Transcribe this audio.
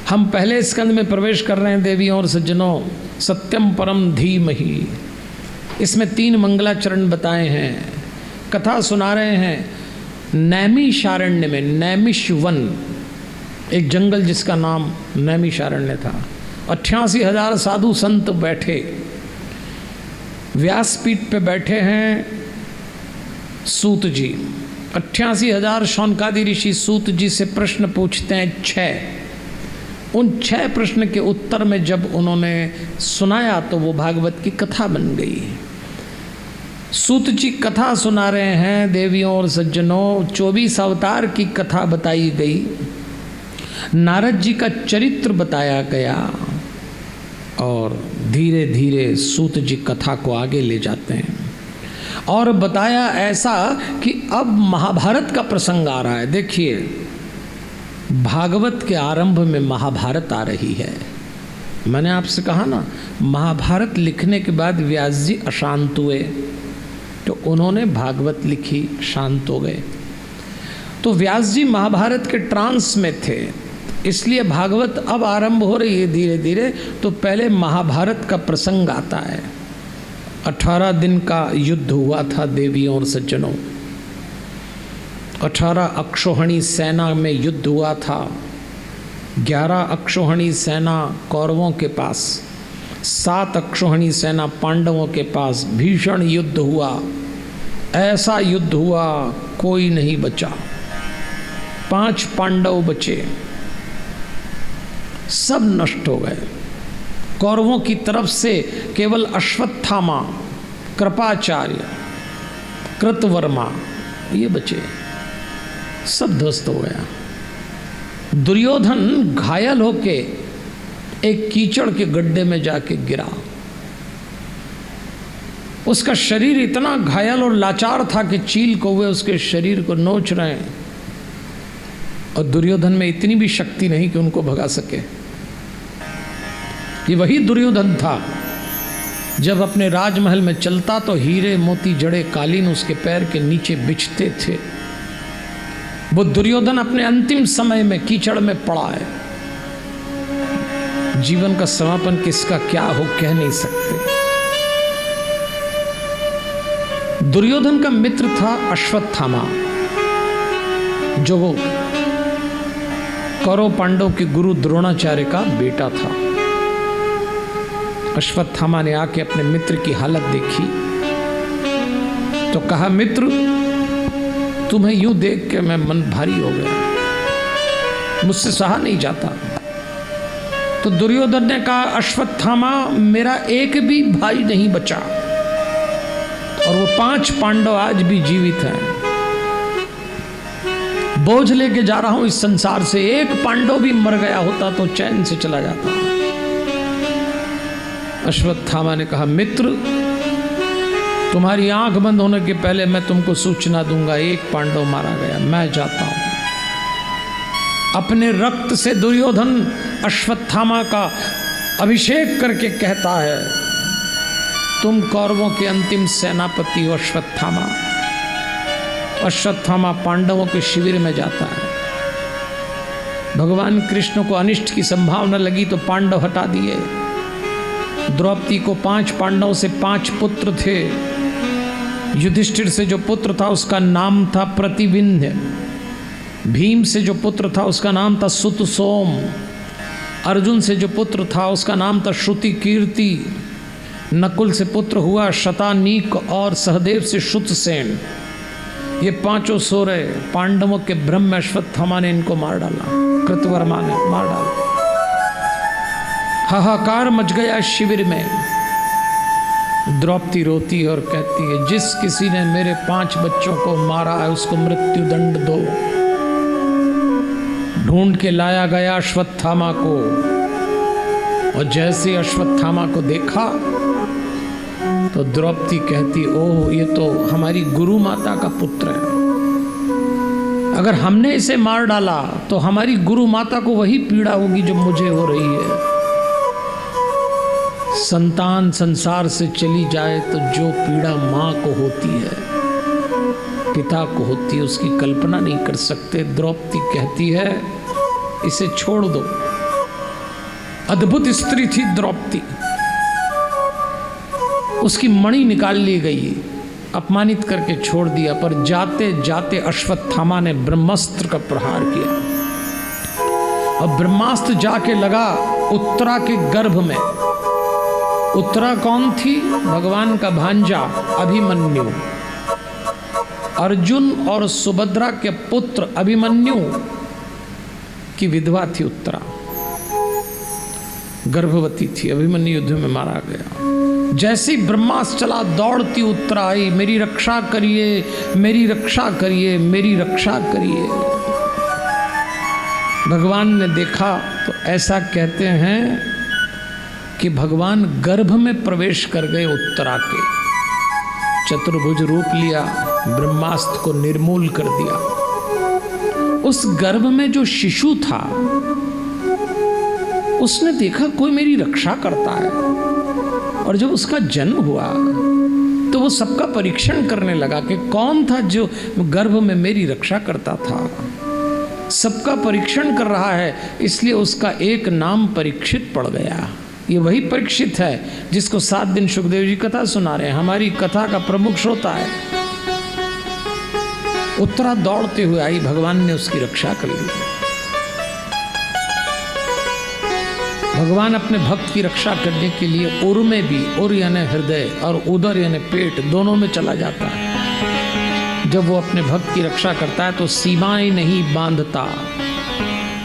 हम पहले स्कंद में प्रवेश कर रहे हैं देवियों और सज्जनों, सत्यम परम धीमहि। इसमें 3 मंगलाचरण बताए हैं, कथा सुना रहे हैं। नैमिषारण्य में, नैमिषवन एक जंगल जिसका नाम नैमिषारण्य था, 88,000 साधु संत बैठे, व्यासपीठ पे बैठे हैं सूत जी। 88,000 शौनकादि ऋषि सूत जी से प्रश्न पूछते हैं 6। उन 6 प्रश्न के उत्तर में जब उन्होंने सुनाया तो वो भागवत की कथा बन गई। सूत जी कथा सुना रहे हैं देवियों और सज्जनों, 24 अवतार की कथा बताई गई, नारद जी का चरित्र बताया गया और धीरे धीरे सूत जी कथा को आगे ले जाते हैं और बताया ऐसा कि अब महाभारत का प्रसंग आ रहा है। देखिए, भागवत के आरंभ में महाभारत आ रही है। मैंने आपसे कहा ना, महाभारत लिखने के बाद व्यास जी अशांत हुए तो उन्होंने भागवत लिखी, शांत हो गए। तो व्यास जी महाभारत के ट्रांस में थे, इसलिए भागवत अब आरंभ हो रही है धीरे धीरे। तो पहले महाभारत का प्रसंग आता है। 18 दिन का युद्ध हुआ था देवियों और सज्जनों। 18 अक्षौहिणी सेना में युद्ध हुआ था। 11 अक्षौहिणी सेना कौरवों के पास, 7 अक्षौहिणी सेना पांडवों के पास। भीषण युद्ध हुआ, ऐसा युद्ध हुआ कोई नहीं बचा। 5 पांडव बचे, सब नष्ट हो गए। कौरवों की तरफ से केवल अश्वत्थामा, कृपाचार्य, कृतवर्मा ये बचे, सब ध्वस्त हो गया। दुर्योधन घायल होके एक कीचड़ के गड्ढे में जाके गिरा। उसका शरीर इतना घायल और लाचार था कि चील कौवे उसके शरीर को नोच रहे हैं और दुर्योधन में इतनी भी शक्ति नहीं कि उनको भगा सके। ये वही दुर्योधन था जब अपने राजमहल में चलता तो हीरे मोती जड़े कालीन उसके पैर के नीचे बिछते थे। वो दुर्योधन अपने अंतिम समय में कीचड़ में पड़ा है। जीवन का समापन किसका क्या हो कह नहीं सकते। दुर्योधन का मित्र था अश्वत्थामा, जो वो कौरव पांडव के गुरु द्रोणाचार्य का बेटा था। अश्वत्थामा ने आके अपने मित्र की हालत देखी तो कहा, मित्र तुम्हें यूं देख के मैं मन भारी हो गया, मुझसे सहा नहीं जाता। तो दुर्योधन ने कहा, अश्वत्थामा मेरा एक भी भाई नहीं बचा और वो 5 पांडव आज भी जीवित हैं। बोझ लेके जा रहा हूं इस संसार से, एक पांडव भी मर गया होता तो चैन से चला जाता। अश्वत्थामा ने कहा, मित्र तुम्हारी आंख बंद होने के पहले मैं तुमको सूचना दूंगा, एक पांडव मारा गया, मैं जाता हूं। अपने रक्त से दुर्योधन अश्वत्थामा का अभिषेक करके कहता है, तुम कौरवों के अंतिम सेनापति हो अश्वत्थामा। अश्वत्थामा पांडवों के शिविर में जाता है। भगवान कृष्ण को अनिष्ट की संभावना लगी तो पांडव हटा दिए। द्रौपदी को 5 पांडव से 5 पुत्र थे। युधिष्ठिर से जो पुत्र था उसका नाम था प्रतिविंध्य। भीम से जो पुत्र था उसका नाम था सुतसोम। अर्जुन से जो पुत्र था उसका नाम था श्रुति कीर्ति। नकुल से पुत्र हुआ शतानीक और सहदेव से श्रुतसेन। ये 5 सो रहे पांडवों के ब्रह्म अश्वत्थामा ने इनको मार डाला, कृतवर्मा ने मार डाला। हाहाकार मच गया शिविर में। द्रौपदी रोती और कहती है, जिस किसी ने मेरे 5 बच्चों को मारा है उसको मृत्यु दंड दो। ढूंढ के लाया गया अश्वत्थामा को और जैसे अश्वत्थामा को देखा तो द्रौपदी कहती, ओह ये तो हमारी गुरु माता का पुत्र है। अगर हमने इसे मार डाला तो हमारी गुरु माता को वही पीड़ा होगी जो मुझे हो रही है। संतान संसार से चली जाए तो जो पीड़ा माँ को होती है, पिता को होती है, उसकी कल्पना नहीं कर सकते। द्रौपदी कहती है, इसे छोड़ दो, अद्भुत स्त्री थी द्रौपदी, उसकी मणि निकाल ली गई, अपमानित करके छोड़ दिया। पर जाते जाते अश्वत्थामा ने ब्रह्मास्त्र का प्रहार किया और ब्रह्मास्त्र जाके लगा उत्तरा के गर्भ में। उत्तरा कौन थी? भगवान का भांजा अभिमन्यु, अर्जुन और सुभद्रा के पुत्र अभिमन्यु की विधवा थी उत्तरा, गर्भवती थी। अभिमन्यु युद्ध में मारा गया। जैसे ही ब्रह्मास्त्र चला, दौड़ती उत्तरा आई, मेरी रक्षा करिए, मेरी रक्षा करिए, मेरी रक्षा करिए। भगवान ने देखा तो ऐसा कहते हैं कि भगवान गर्भ में प्रवेश कर गए उत्तरा के, चतुर्भुज रूप लिया, ब्रह्मास्त्र को निर्मूल कर दिया। उस गर्भ में जो शिशु था उसने देखा कोई मेरी रक्षा करता है, और जब उसका जन्म हुआ तो वो सबका परीक्षण करने लगा कि कौन था जो गर्भ में मेरी रक्षा करता था। सबका परीक्षण कर रहा है, इसलिए उसका एक नाम परीक्षित पड़ गया। ये वही परीक्षित है जिसको 7 दिन सुखदेव जी कथा सुना रहे हैं, हमारी कथा का प्रमुख श्रोता है। उत्तरा दौड़ते हुए आई, भगवान ने उसकी रक्षा कर ली। भगवान अपने भक्त की रक्षा करने के लिए उर में भी, उर यानी हृदय और उदर यानी पेट, दोनों में चला जाता है। जब वो अपने भक्त की रक्षा करता है तो सीमाएं नहीं बांधता,